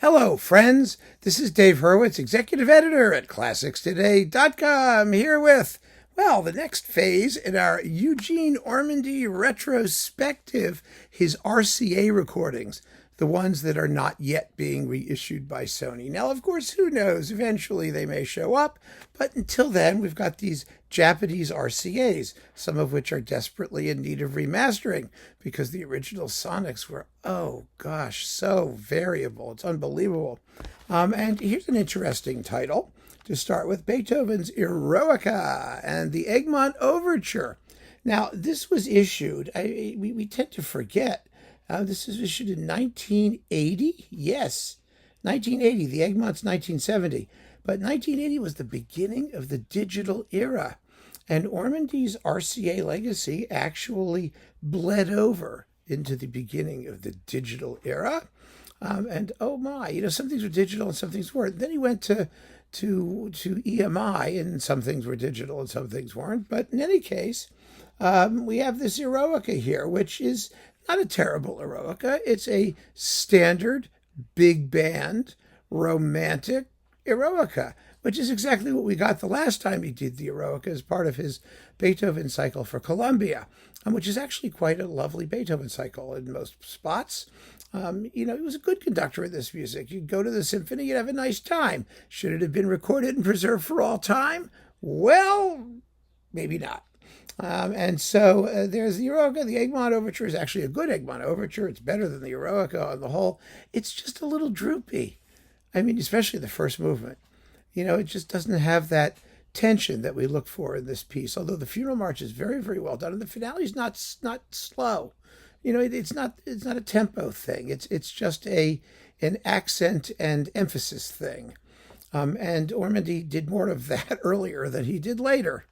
Hello, friends. This is Dave Hurwitz, executive editor at ClassicsToday.com, here with, the next phase in our Eugene Ormandy retrospective, his RCA recordings, the ones that are not yet being reissued by Sony. Now, of course, who knows? Eventually they may show up, but until then, we've got these Japanese RCAs, some of which are desperately in need of remastering because the original sonics were, so variable. It's unbelievable. And here's an interesting title to start with: Beethoven's Eroica and the Egmont Overture. Now, this was issued, we tend to forget, this was issued in 1980. Yes, 1980. The Egmont's 1970. But 1980 was the beginning of the digital era. And Ormandy's RCA legacy actually bled over into the beginning of the digital era. Some things were digital and some things weren't. Then he went to EMI, and some things were digital and some things weren't. But in any case, we have this Eroica here, which is not a terrible Eroica. It's a standard big band romantic Eroica, which is exactly what we got the last time he did the Eroica as part of his Beethoven cycle for Columbia, which is actually quite a lovely Beethoven cycle in most spots. He was a good conductor of this music. You'd go to the symphony, you'd have a nice time. Should it have been recorded and preserved for all time? Well, maybe not. So there's the Eroica. The Egmont Overture is actually a good Egmont Overture. It's better than the Eroica on the whole. It's just a little droopy. Especially the first movement. It just doesn't have that tension that we look for in this piece. Although the funeral march is very, very well done, and the finale is not slow. It's not a tempo thing. It's just an accent and emphasis thing. And Ormandy did more of that earlier than he did later.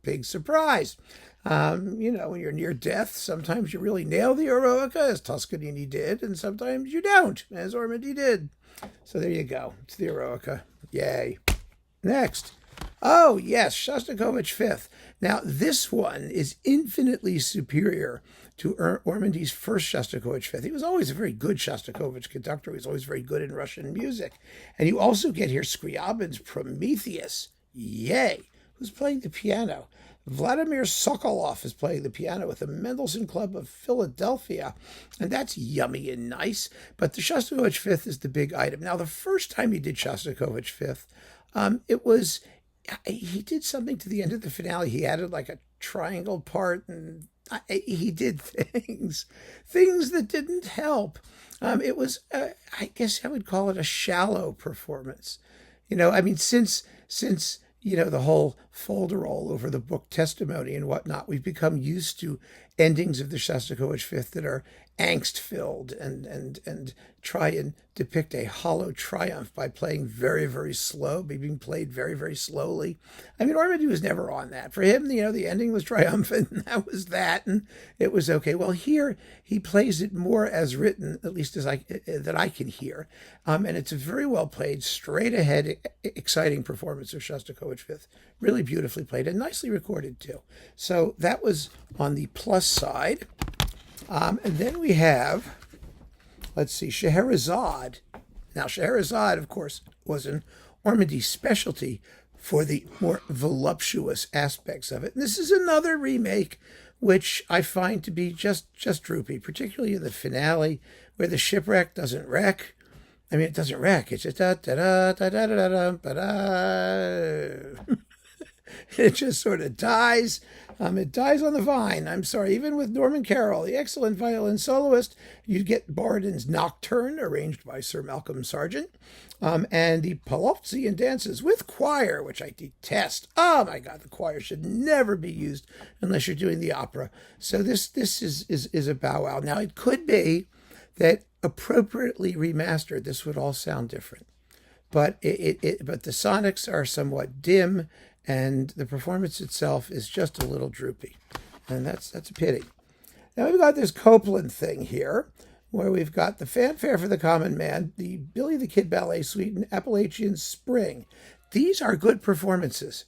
Big surprise. When you're near death, sometimes you really nail the Eroica, as Toscanini did, and sometimes you don't, as Ormandy did. So there you go. It's the Eroica. Yay. Next. Oh, yes, Shostakovich Fifth. Now, this one is infinitely superior to Ormandy's first Shostakovich Fifth. He was always a very good Shostakovich conductor. He was always very good in Russian music. And you also get here Scriabin's Prometheus. Yay. Who's playing the piano? Vladimir Sokolov is playing the piano with the Mendelssohn Club of Philadelphia, and that's yummy and nice. But the Shostakovich Fifth is the big item. Now, the first time he did Shostakovich Fifth, he did something to the end of the finale. He added like a triangle part, and he did things that didn't help. It was, I guess I would call it a shallow performance. Since the whole folderol over the book testimony and whatnot, we've become used to endings of the Shostakovich Fifth that are angst-filled and try and depict a hollow triumph by playing very, very slow, being played very, very slowly. Ormandy was never on that. For him, the ending was triumphant, and that was that, and it was okay. Well, here he plays it more as written, at least that I can hear, and it's a very well played, straight ahead, exciting performance of Shostakovich Fifth. Really beautifully played and nicely recorded too. So that was on the plus side. And then we have, Scheherazade. Now, Scheherazade, of course, was an Ormandy specialty for the more voluptuous aspects of it. And this is another remake, which I find to be just droopy, particularly in the finale, where the shipwreck doesn't wreck. It doesn't wreck. It's just da-da-da-da-da-da-da-da. It just sort of dies. It dies on the vine. I'm sorry. Even with Norman Carroll, the excellent violin soloist, you get Borodin's Nocturne, arranged by Sir Malcolm Sargent, and the Paloptsian dances with choir, which I detest. Oh my God, the choir should never be used unless you're doing the opera. So this is a bow wow. Now, it could be that appropriately remastered, this would all sound different, but but the sonics are somewhat dim, and the performance itself is just a little droopy, and that's a pity. Now we've got this Copland thing here, where we've got the Fanfare for the Common Man, the Billy the Kid Ballet Suite, and Appalachian Spring. These are good performances.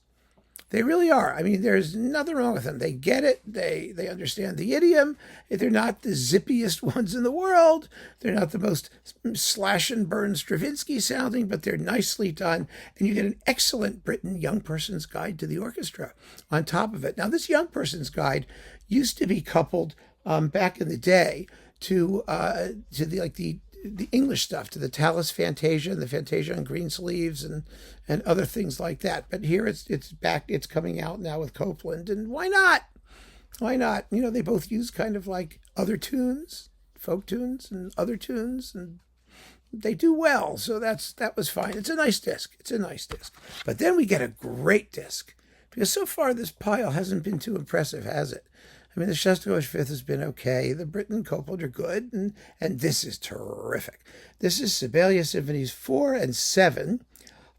They really are. I mean, there's nothing wrong with them. They get it. They understand the idiom. They're not the zippiest ones in the world. They're not the most slash and burn Stravinsky sounding, but they're nicely done. And you get an excellent Britten Young Person's Guide to the Orchestra on top of it. Now, this Young Person's Guide used to be coupled back in the day to the English stuff, to the Tallis Fantasia and the Fantasia on Green Sleeves and other things like that. But here it's back, it's coming out now with Copland, and why not? Why not? You know, they both use kind of like other tunes, folk tunes and other tunes, and they do well. So that was fine. It's a nice disc. It's a nice disc. But then we get a great disc, because so far this pile hasn't been too impressive, has it? I mean, the Shostakovich Fifth has been okay. The Britten and Copeland are good, and this is terrific. This is Sibelius Symphonies 4 and 7,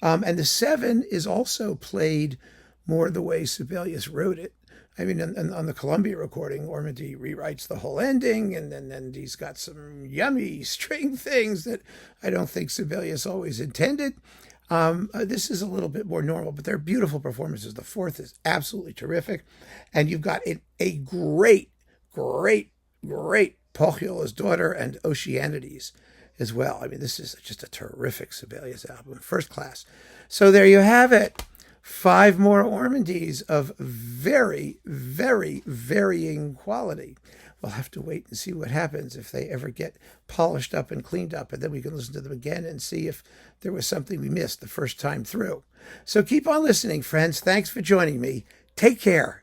and the 7 is also played more the way Sibelius wrote it. I mean, on the Columbia recording, Ormandy rewrites the whole ending, and then he's got some yummy string things that I don't think Sibelius always intended. This is a little bit more normal, but they're beautiful performances. The fourth is absolutely terrific. And you've got a great Pohjola's Daughter and Oceanides as well. I mean, this is just a terrific Sibelius album, first class. So there you have it. 5 more Ormandys of very, very varying quality. We'll have to wait and see what happens if they ever get polished up and cleaned up, and then we can listen to them again and see if there was something we missed the first time through. So keep on listening, friends. Thanks for joining me. Take care.